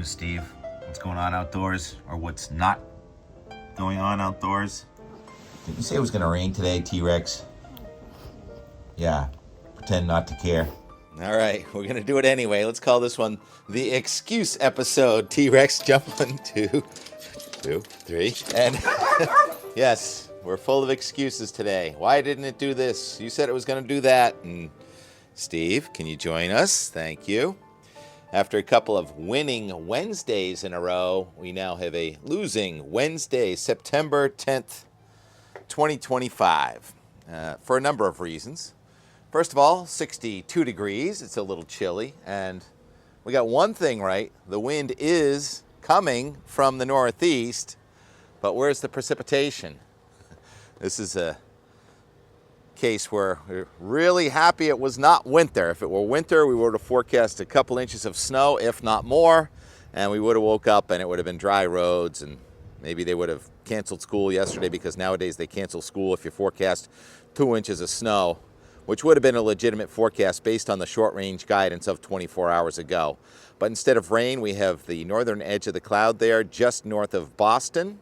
news, Steve? What's going on outdoors, or what's not going on outdoors? Didn't you say it was going to rain today, T-Rex? Yeah, pretend not to care. All right, we're going to do it anyway. Let's call this one the excuse episode. T-Rex, jump 1, 2, 3. And yes, we're full of excuses today. Why didn't it do this? You said it was going to do that. And Steve, can you join us? Thank you. After a couple of winning Wednesdays in a row, we now have a losing Wednesday, September 10th, 2025, for a number of reasons. First of all, 62 degrees. It's a little chilly. And we got one thing right. The wind is coming from the northeast, but where's the precipitation? This is a case where we're really happy it was not winter. If it were winter, we would have forecast a couple inches of snow, if not more, and we would have woke up and it would have been dry roads, and maybe they would have canceled school yesterday, because nowadays they cancel school if you forecast 2 inches of snow, which would have been a legitimate forecast based on the short-range guidance of 24 hours ago. But instead of rain, we have the northern edge of the cloud there just north of Boston.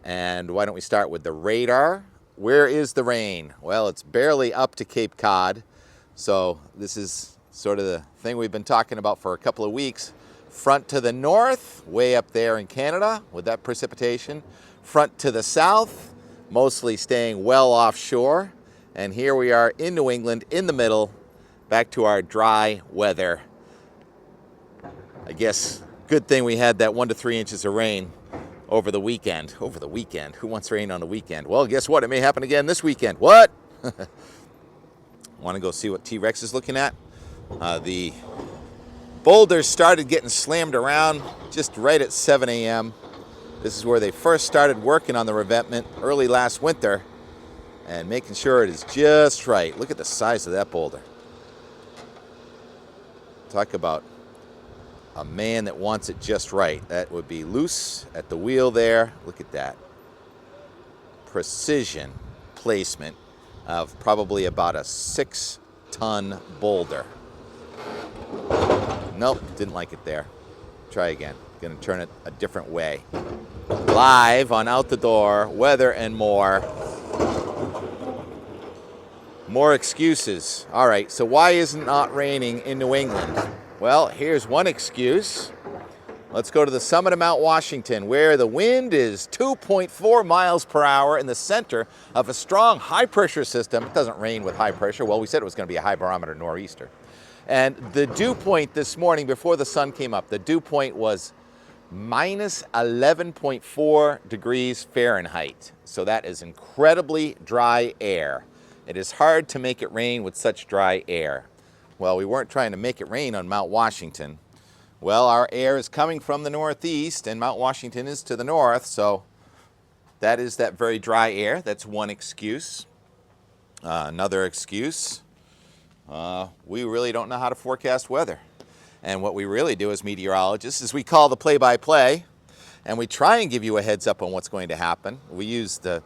And why don't we start with the radar? Where is the rain? Well, it's barely up to Cape Cod. So this is sort of the thing we've been talking about for a couple of weeks. Front to the north, way up there in Canada with that precipitation. Front to the south, mostly staying well offshore. And here we are in New England, in the middle, back to our dry weather. I guess good thing we had that 1 to 3 inches of rain over the weekend. Over the weekend? Who wants rain on the weekend? Well, guess what? It may happen again this weekend. What? Want to go see what T-Rex is looking at? The boulders started getting slammed around just right at 7 a.m. This is where they first started working on the revetment early last winter and making sure it is just right. Look at the size of that boulder. Talk about a man that wants it just right. That would be loose at the wheel there. Look at that. Precision placement of probably about a 6-ton boulder. Nope, didn't like it there. Try again. Gonna turn it a different way. Live on Out the Door, weather and more. More excuses. All right, so why isn't it not raining in New England? Well, here's one excuse. Let's go to the summit of Mount Washington, where the wind is 2.4 miles per hour in the center of a strong high-pressure system. It doesn't rain with high pressure. Well, we said it was going to be a high barometer nor'easter. And the dew point this morning, before the sun came up, the dew point was minus 11.4 degrees Fahrenheit. So that is incredibly dry air. It is hard to make it rain with such dry air. Well, we weren't trying to make it rain on Mount Washington. Well, our air is coming from the northeast, and Mount Washington is to the north, so that is that very dry air. That's one excuse. Another excuse, we really don't know how to forecast weather. And what we really do as meteorologists is we call the play-by-play, and we try and give you a heads up on what's going to happen. We use the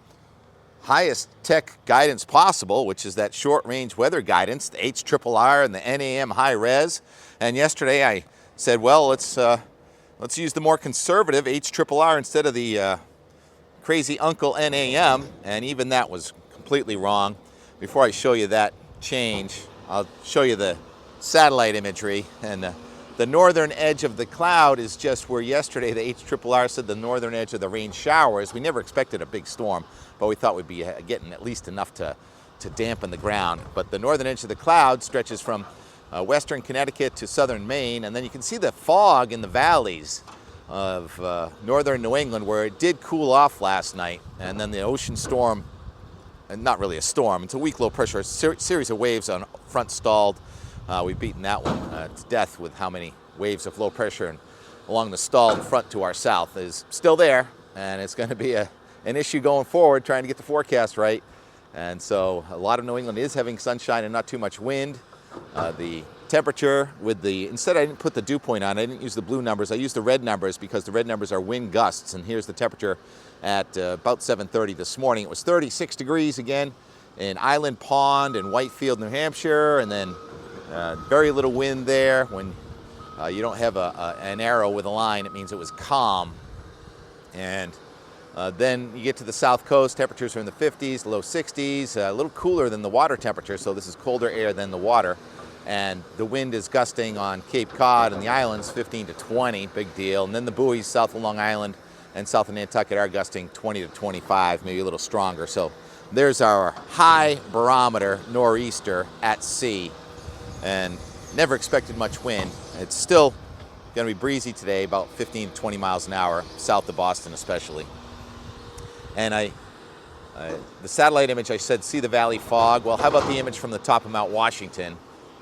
highest tech guidance possible, which is that short-range weather guidance, the HRRR and the NAM high res. And yesterday I said, well, let's use the more conservative HRRR instead of the crazy Uncle NAM, and even that was completely wrong. Before I show you that change, I'll show you the satellite imagery, and the northern edge of the cloud is just where yesterday the HRRR said the northern edge of the rain showers. We never expected a big storm, but we thought we'd be getting at least enough to dampen the ground. But the northern edge of the cloud stretches from western Connecticut to southern Maine, and then you can see the fog in the valleys of northern New England, where it did cool off last night, and then the ocean storm, and not really a storm, it's a weak low pressure, a series of waves on front stalled. We've beaten that one to death with how many waves of low pressure and along the stalled front to our south is still there, and it's going to be an issue going forward trying to get the forecast right. And so a lot of New England is having sunshine and not too much wind. The temperature with instead I didn't put the dew point on, I didn't use the blue numbers, I used the red numbers because the red numbers are wind gusts, and here's the temperature at about 7:30 this morning. It was 36 degrees again in Island Pond and Whitefield, New Hampshire, and then very little wind there when You don't have an arrow with a line. It means it was calm. And then you get to the south coast, temperatures are in the 50s, low 60s, a little cooler than the water temperature, so this is colder air than the water. And the wind is gusting on Cape Cod and the islands 15 to 20, big deal. And then the buoys south of Long Island and south of Nantucket are gusting 20 to 25, maybe a little stronger. So there's our high barometer nor'easter at sea, and never expected much wind. It's still going to be breezy today, about 15 to 20 miles an hour, south of Boston especially. And the satellite image, I said, see the valley fog. Well, how about the image from the top of Mount Washington?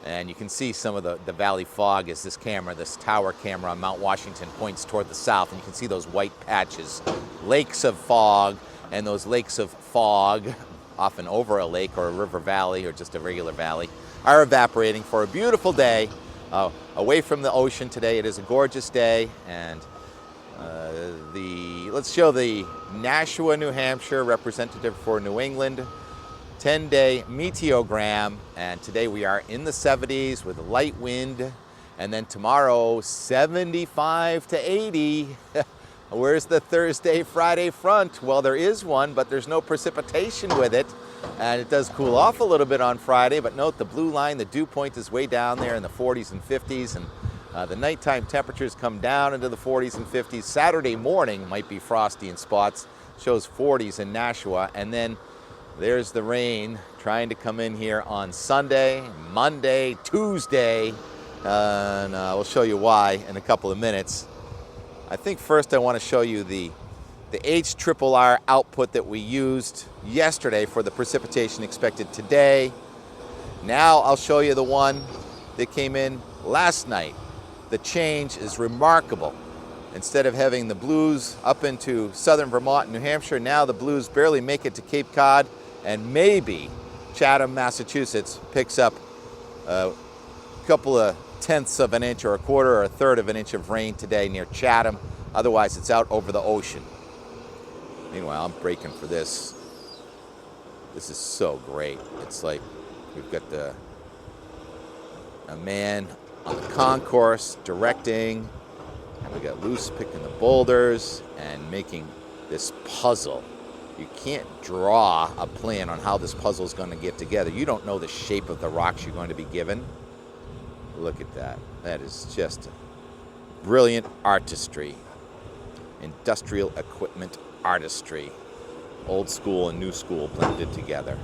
And you can see some of the valley fog as this camera, this tower camera on Mount Washington points toward the south. And you can see those white patches, lakes of fog, and those lakes of fog, often over a lake or a river valley or just a regular valley, are evaporating for a beautiful day away from the ocean today. It is a gorgeous day, and let's show the Nashua, New Hampshire representative for New England 10-day meteogram, and today we are in the 70s with light wind, and then tomorrow 75 to 80. Where's the Thursday, Friday front? Well, there is one, but there's no precipitation with it, and it does cool off a little bit on Friday, but note the blue line, the dew point is way down there in the 40s and 50s, and the nighttime temperatures come down into the 40s and 50s. Saturday morning might be frosty in spots, shows 40s in Nashua, and then there's the rain trying to come in here on Sunday, Monday, Tuesday, and we'll show you why in a couple of minutes. I think first I want to show you the HRRR output that we used yesterday for the precipitation expected today. Now I'll show you the one that came in last night. The change is remarkable. Instead of having the blues up into southern Vermont and New Hampshire, now the blues barely make it to Cape Cod, and maybe Chatham, Massachusetts picks up a couple of tenths of an inch or a quarter or a third of an inch of rain today near Chatham. Otherwise, it's out over the ocean. Meanwhile, I'm breaking for this. This is so great. It's like we've got a man on the concourse directing, and we got Luce picking the boulders and making this puzzle. You can't draw a plan on how this puzzle is going to get together. You don't know the shape of the rocks you're going to be given. Look at that. That is just brilliant artistry. Industrial equipment artistry. Old school and new school blended together.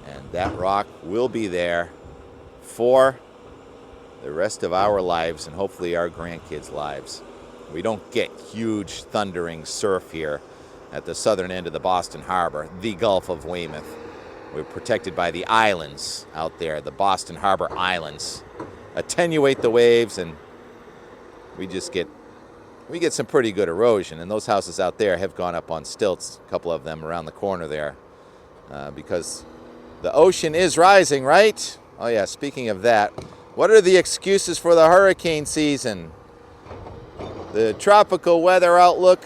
And that rock will be there for the rest of our lives and hopefully our grandkids' lives. We don't get huge thundering surf here at the southern end of the Boston Harbor, the Gulf of Weymouth. We're protected by the islands out there, the Boston Harbor Islands. Attenuate the waves, and we get some pretty good erosion. And those houses out there have gone up on stilts, a couple of them around the corner there, because the ocean is rising, right? Oh yeah, speaking of that, what are the excuses for the hurricane season? The tropical weather outlook.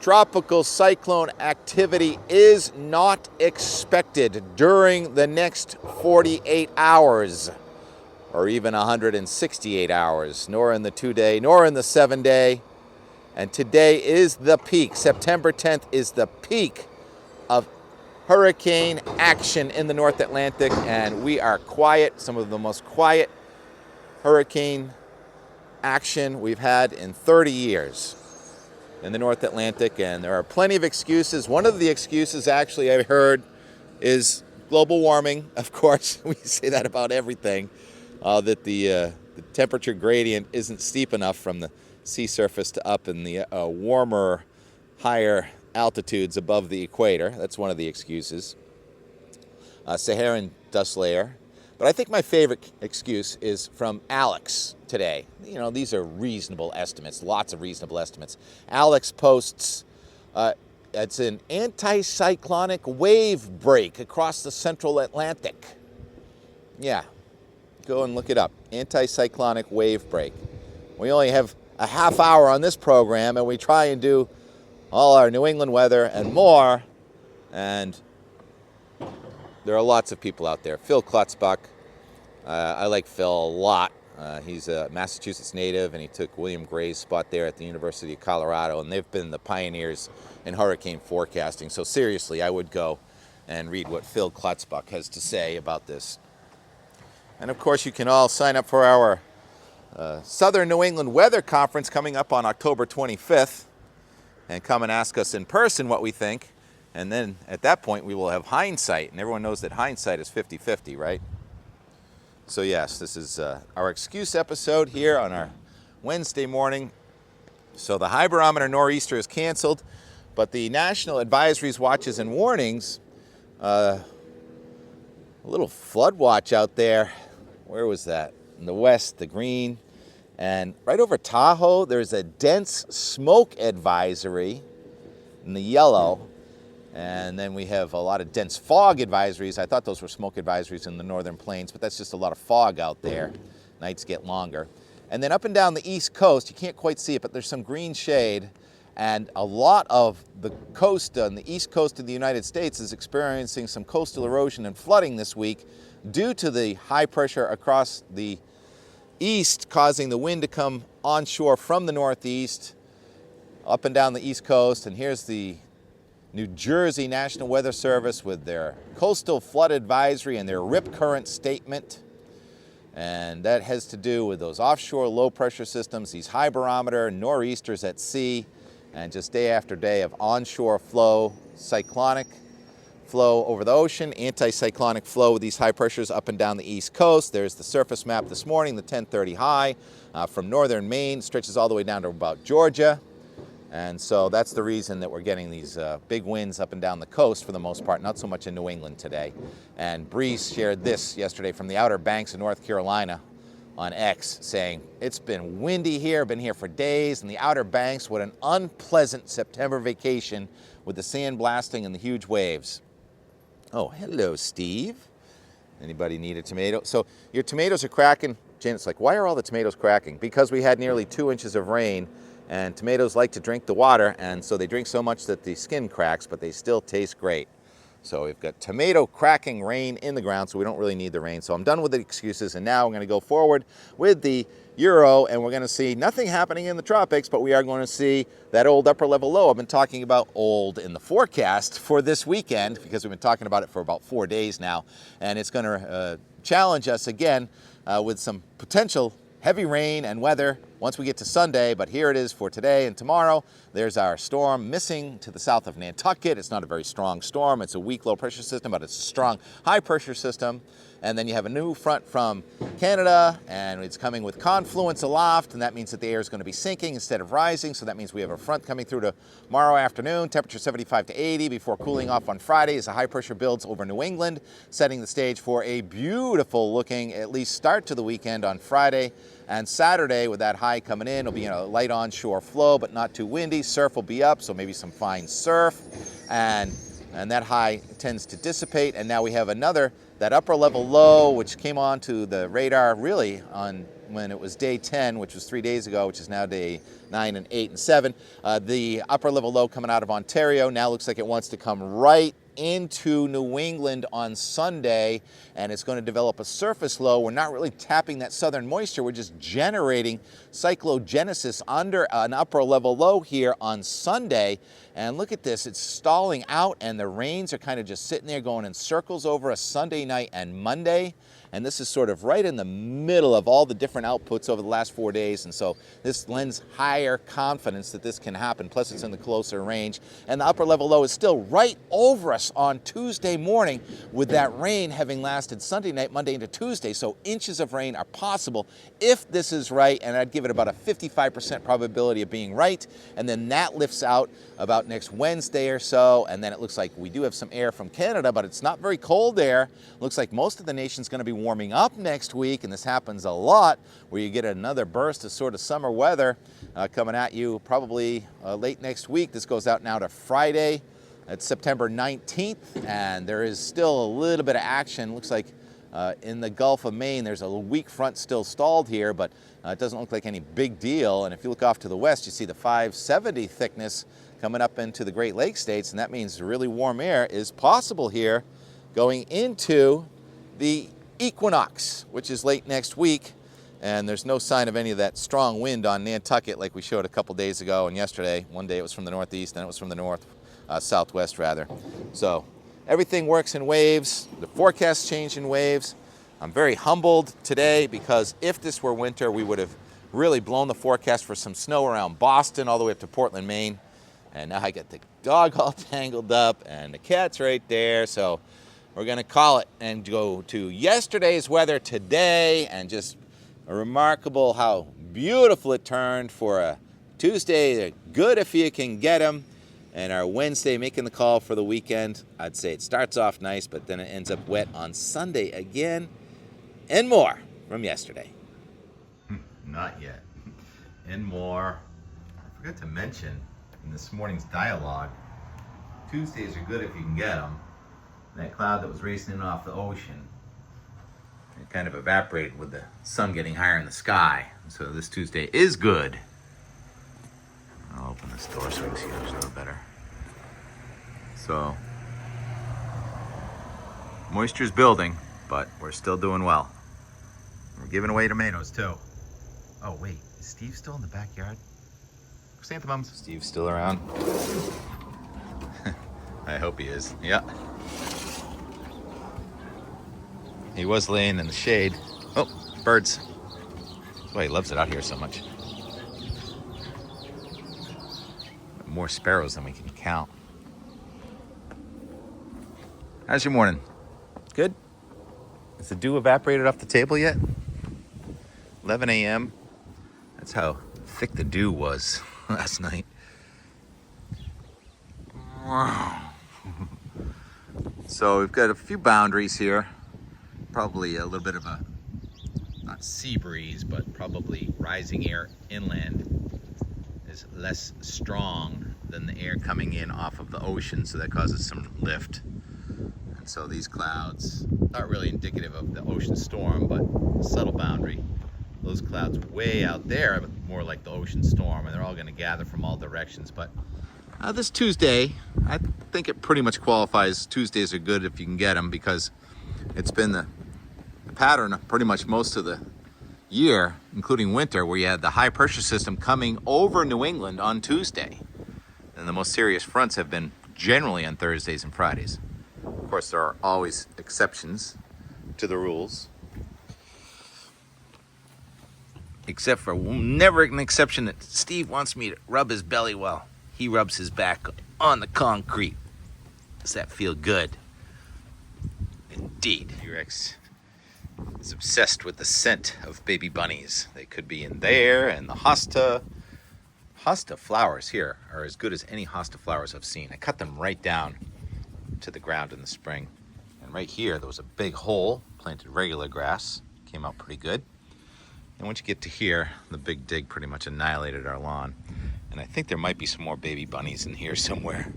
Tropical cyclone activity is not expected during the next 48 hours or even 168 hours, nor in the 2-day, nor in the 7-day. And today is the peak. September 10th is the peak of hurricane action in the North Atlantic, and we are quiet, some of the most quiet hurricane action we've had in 30 years. In the North Atlantic, and there are plenty of excuses. One of the excuses, actually, I heard is global warming. Of course, we say that about everything, that the temperature gradient isn't steep enough from the sea surface to up in the warmer, higher altitudes above the equator. That's one of the excuses. Saharan dust layer. But I think my favorite excuse is from Alex today. You know, these are reasonable estimates, lots of reasonable estimates. Alex posts, it's an anticyclonic wave break across the central Atlantic. Yeah, go and look it up. Anticyclonic wave break. We only have a half hour on this program, and we try and do all our New England weather and more, and there are lots of people out there. Phil Klutzbach, I like Phil a lot. He's a Massachusetts native, and he took William Gray's spot there at the University of Colorado, and they've been the pioneers in hurricane forecasting. So seriously, I would go and read what Phil Klutzbach has to say about this. And of course, you can all sign up for our Southern New England Weather Conference coming up on October 25th, and come and ask us in person what we think. And then at that point, we will have hindsight, and everyone knows that hindsight is 50-50, right? So yes, this is our excuse episode here on our Wednesday morning. So the high barometer nor'easter is canceled, but the national advisories, watches, and warnings, a little flood watch out there. Where was that? In the west, the green. And right over Tahoe, there's a dense smoke advisory in the yellow. And then we have a lot of dense fog advisories. I thought those were smoke advisories in the northern plains, but that's just a lot of fog out there. Nights get longer. And then up and down the east coast, you can't quite see it, but there's some green shade. And a lot of the coast on the east coast of the United States is experiencing some coastal erosion and flooding this week due to the high pressure across the east, causing the wind to come onshore from the northeast up and down the east coast. And here's the New Jersey National Weather Service with their coastal flood advisory and their rip current statement. And that has to do with those offshore low pressure systems, these high barometer nor'easters at sea, and just day after day of onshore flow, cyclonic flow over the ocean, anticyclonic flow with these high pressures up and down the east coast. There's the surface map this morning, the 1030 high from northern Maine, stretches all the way down to about Georgia. And so that's the reason that we're getting these big winds up and down the coast for the most part, not so much in New England today. And Breeze shared this yesterday from the Outer Banks of North Carolina on X, saying, it's been windy here, been here for days, and the Outer Banks, what an unpleasant September vacation with the sand blasting and the huge waves. Oh, hello, Steve. Anybody need a tomato? So your tomatoes are cracking. Janet's like, why are all the tomatoes cracking? Because we had nearly 2 inches of rain, and tomatoes like to drink the water, and so they drink so much that the skin cracks, but they still taste great. So we've got tomato cracking rain in the ground, so we don't really need the rain. So I'm done with the excuses, and now I'm going to go forward with the Euro, and we're going to see nothing happening in the tropics, but we are going to see that old upper level low I've been talking about, old in the forecast for this weekend, because we've been talking about it for about 4 days now, and it's going to challenge us again with some potential heavy rain and weather once we get to Sunday, but here it is for today and tomorrow. There's our storm missing to the south of Nantucket. It's not a very strong storm. It's a weak low pressure system, but it's a strong high pressure system. And then you have a new front from Canada, and it's coming with confluence aloft, and that means that the air is going to be sinking instead of rising. So that means we have a front coming through tomorrow afternoon, temperature 75 to 80 before cooling off on Friday as the high pressure builds over New England, setting the stage for a beautiful looking, at least start to the weekend on Friday. And Saturday, with that high coming in, it'll be a light onshore flow, but not too windy. Surf will be up, so maybe some fine surf. And that high tends to dissipate. And now we have that upper level low, which came onto the radar really on when it was day 10, which was 3 days ago, which is now day 9 and 8 and 7. The upper level low coming out of Ontario now looks like it wants to come right into New England on Sunday, and it's going to develop a surface low. We're not really tapping that southern moisture. We're just generating cyclogenesis under an upper level low here on Sunday. And look at this, it's stalling out, and the rains are kind of just sitting there going in circles over a Sunday night and Monday. And this is sort of right in the middle of all the different outputs over the last 4 days. And so this lends higher confidence that this can happen. Plus it's in the closer range. And the upper level low is still right over us on Tuesday morning, with that rain having lasted Sunday night, Monday into Tuesday. So inches of rain are possible if this is right. And I'd give it about a 55% probability of being right. And then that lifts out about next Wednesday or so. And then it looks like we do have some air from Canada, but it's not very cold air. Looks like most of the nation's going to be warming up next week, and this happens a lot where you get another burst of sort of summer weather coming at you probably late next week. This goes out now to Friday. It's September 19th, and there is still a little bit of action. Looks like in the Gulf of Maine there's a weak front still stalled here, but it doesn't look like any big deal. And if you look off to the west, you see the 570 thickness coming up into the Great Lakes states, and that means really warm air is possible here going into the equinox, which is late next week. And there's no sign of any of that strong wind on Nantucket like we showed a couple days ago and yesterday. One day it was from the northeast, then it was from the southwest rather. So everything works in waves. The forecast changed in waves. I'm very humbled today because if this were winter, we would have really blown the forecast for some snow around Boston all the way up to Portland, Maine. And now I got the dog all tangled up and the cat's right there. So we're going to call it and go to yesterday's weather today, and just a remarkable how beautiful it turned for a Tuesday. Good if you can get them. And our Wednesday, making the call for the weekend. I'd say it starts off nice, but then it ends up wet on Sunday again. And more from yesterday. Not yet. And more. I forgot to mention in this morning's dialogue, Tuesdays are good if you can get them. That cloud that was racing in off the ocean, it kind of evaporated with the sun getting higher in the sky. So this Tuesday is good. I'll open this door so we can see others a little better. So, moisture's building, but we're still doing well. We're giving away tomatoes too. Oh wait, is Steve still in the backyard? Chrysanthemums. Steve's still around. I hope he is. Yeah. He was laying in the shade. Oh, birds. That's why he loves it out here so much. More sparrows than we can count. How's your morning? Good? Has the dew evaporated off the table yet? 11 a.m. That's how thick the dew was last night. So we've got a few boundaries here. Probably a little bit of a, not sea breeze, but probably rising air inland is less strong than the air coming in off of the ocean, so that causes some lift. And so these clouds aren't really indicative of the ocean storm, but a subtle boundary. Those clouds way out there are more like the ocean storm, and they're all going to gather from all directions. But this Tuesday, I think it pretty much qualifies. Tuesdays are good if you can get them, because it's been the pattern of pretty much most of the year, including winter, where you had the high pressure system coming over New England on Tuesday. And the most serious fronts have been generally on Thursdays and Fridays. Of course, there are always exceptions to the rules. Except for never an exception that Steve wants me to rub his belly while he rubs his back on the concrete. Does that feel good? Indeed. T-Rex is obsessed with the scent of baby bunnies. They could be in there, and the hosta flowers here are as good as any hosta flowers I've seen. I cut them right down to the ground in the spring. And right here, there was a big hole, planted regular grass, came out pretty good. And once you get to here, the big dig pretty much annihilated our lawn. And I think there might be some more baby bunnies in here somewhere.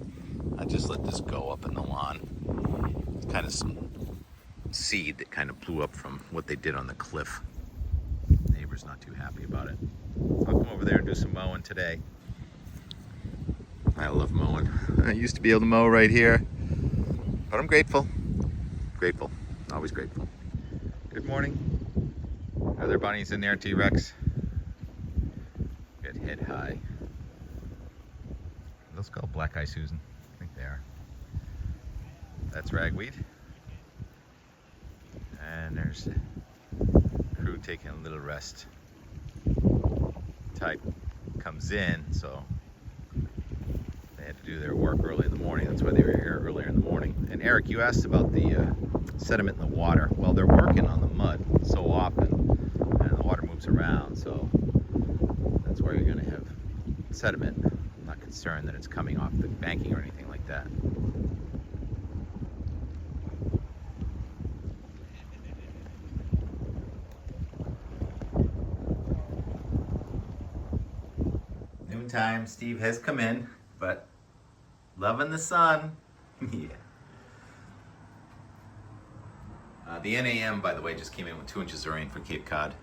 I just let this go up in the lawn. It's kind of some seed that kind of blew up from what they did on the cliff. The neighbor's not too happy about it. I'll come over there and do some mowing today. I love mowing. I used to be able to mow right here, but I'm grateful. Grateful, always grateful. Good morning. Are there bunnies in there, T-Rex? Good head high. Are those called black eye Susan? I think they are. That's ragweed. And there's the crew taking a little rest. Tide comes in, so they had to do their work early in the morning. That's why they were here earlier in the morning. And Eric, you asked about the sediment in the water. Well, they're working on the mud so often, and the water moves around, so that's why you're going to have sediment. I'm not concerned that it's coming off the banking or anything like that. Noontime, Steve has come in, but loving the sun. Yeah. The NAM, by the way, just came in with 2 inches of rain for Cape Cod.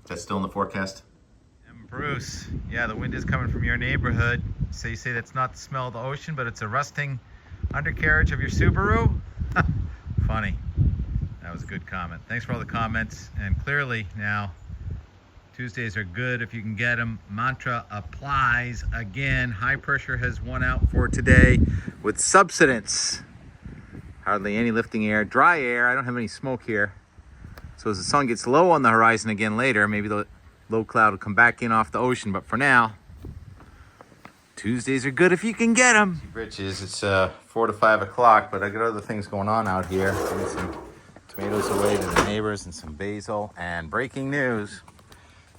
Is that still in the forecast? And Bruce, yeah, the wind is coming from your neighborhood. So you say that's not the smell of the ocean, but it's a rusting undercarriage of your Subaru? Funny. That was a good comment. Thanks for all the comments. And clearly now, Tuesdays are good if you can get them. Mantra applies again. High pressure has won out for today with subsidence. Hardly any lifting air, dry air. I don't have any smoke here. So as the sun gets low on the horizon again later, maybe the low cloud will come back in off the ocean. But for now, Tuesdays are good if you can get them. Britches, it's 4 to 5 o'clock, but I got other things going on out here. Getting some tomatoes away to the neighbors and some basil. And breaking news,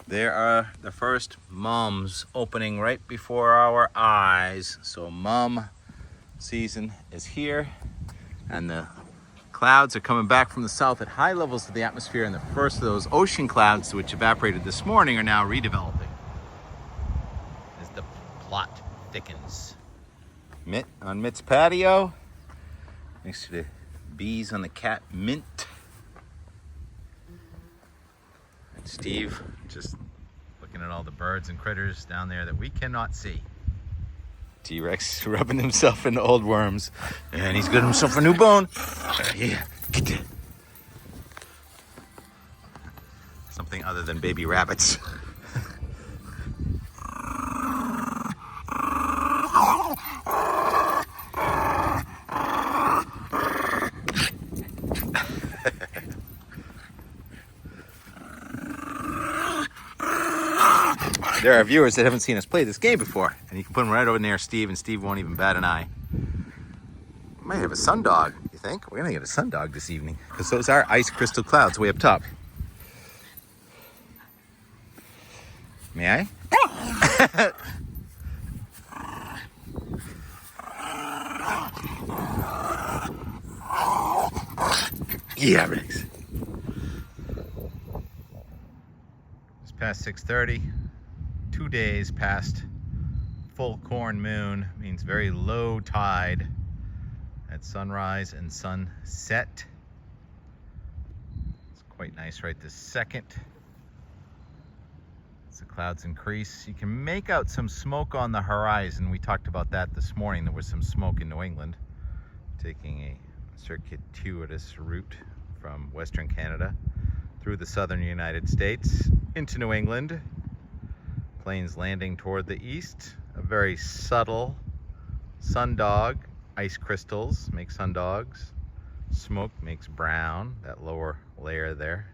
there are the first mums opening right before our eyes. So mum season is here, and the clouds are coming back from the south at high levels of the atmosphere, and the first of those ocean clouds, which evaporated this morning, are now redeveloping as the plot thickens. Mitt on Mitt's patio, next to the bees on the cat mint. And Steve just looking at all the birds and critters down there that we cannot see. T-Rex rubbing himself into old worms, and he's got himself a new bone. Yeah, get that. Something other than baby rabbits. There are viewers that haven't seen us play this game before, and you can put them right over near Steve, and Steve won't even bat an eye. We might have a sundog, you think? We're gonna get a sundog this evening, because those are ice crystal clouds way up top. May I? Yeah, Rex. It's past 6:30. 2 days past full corn moon, means very low tide at sunrise and sunset. It's quite nice right this second. As the clouds increase, you can make out some smoke on the horizon. We talked about that this morning. There was some smoke in New England, taking a circuitous route from Western Canada through the southern United States into New England. Planes landing toward the east, a very subtle sundog. Ice crystals make sundogs. Smoke makes brown, that lower layer there.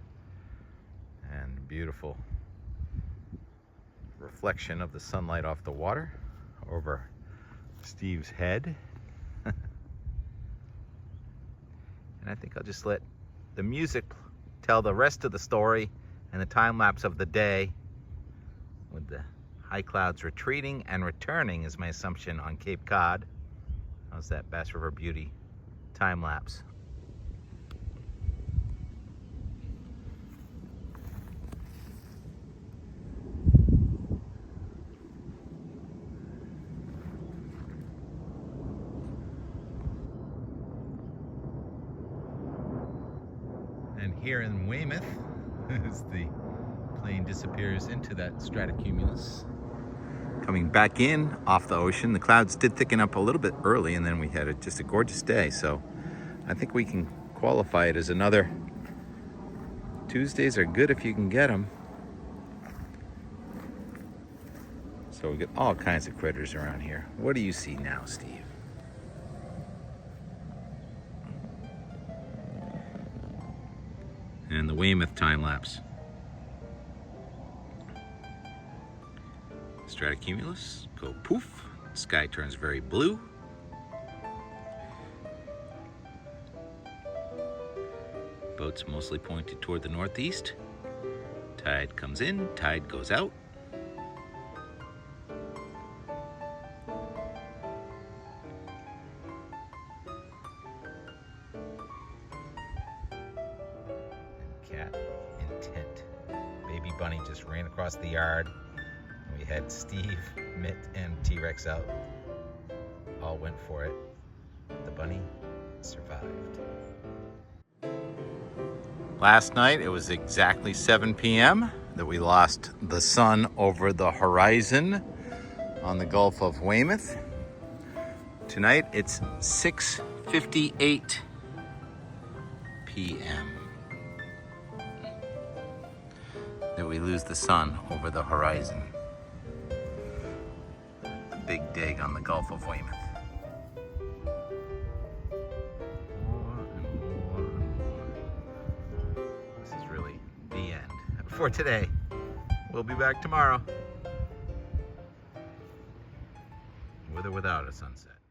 And beautiful reflection of the sunlight off the water over Steve's head. And I think I'll just let the music tell the rest of the story and the time lapse of the day, with the high clouds retreating and returning is my assumption on Cape Cod. How's that Bass River Beauty time lapse? And here in Weymouth, as the plane disappears into that stratocumulus, coming back in off the ocean. The clouds did thicken up a little bit early, and then we had just a gorgeous day. So I think we can qualify it as another Tuesdays are good if you can get them. So we get all kinds of critters around here. What do you see now, Steve? And the Weymouth time lapse. Stratocumulus, go poof. Sky turns very blue. Boats mostly pointed toward the northeast. Tide comes in, tide goes out. Cat intent. Baby bunny just ran across the yard. We had Steve, Mitt, and T-Rex out. All went for it. The bunny survived. Last night, it was exactly 7 p.m. that we lost the sun over the horizon on the Gulf of Weymouth. Tonight, it's 6:58 p.m. that we lose the sun over the horizon. The big dig on the Gulf of Weymouth. More and more and more. This is really the end for today. We'll be back tomorrow, with or without a sunset.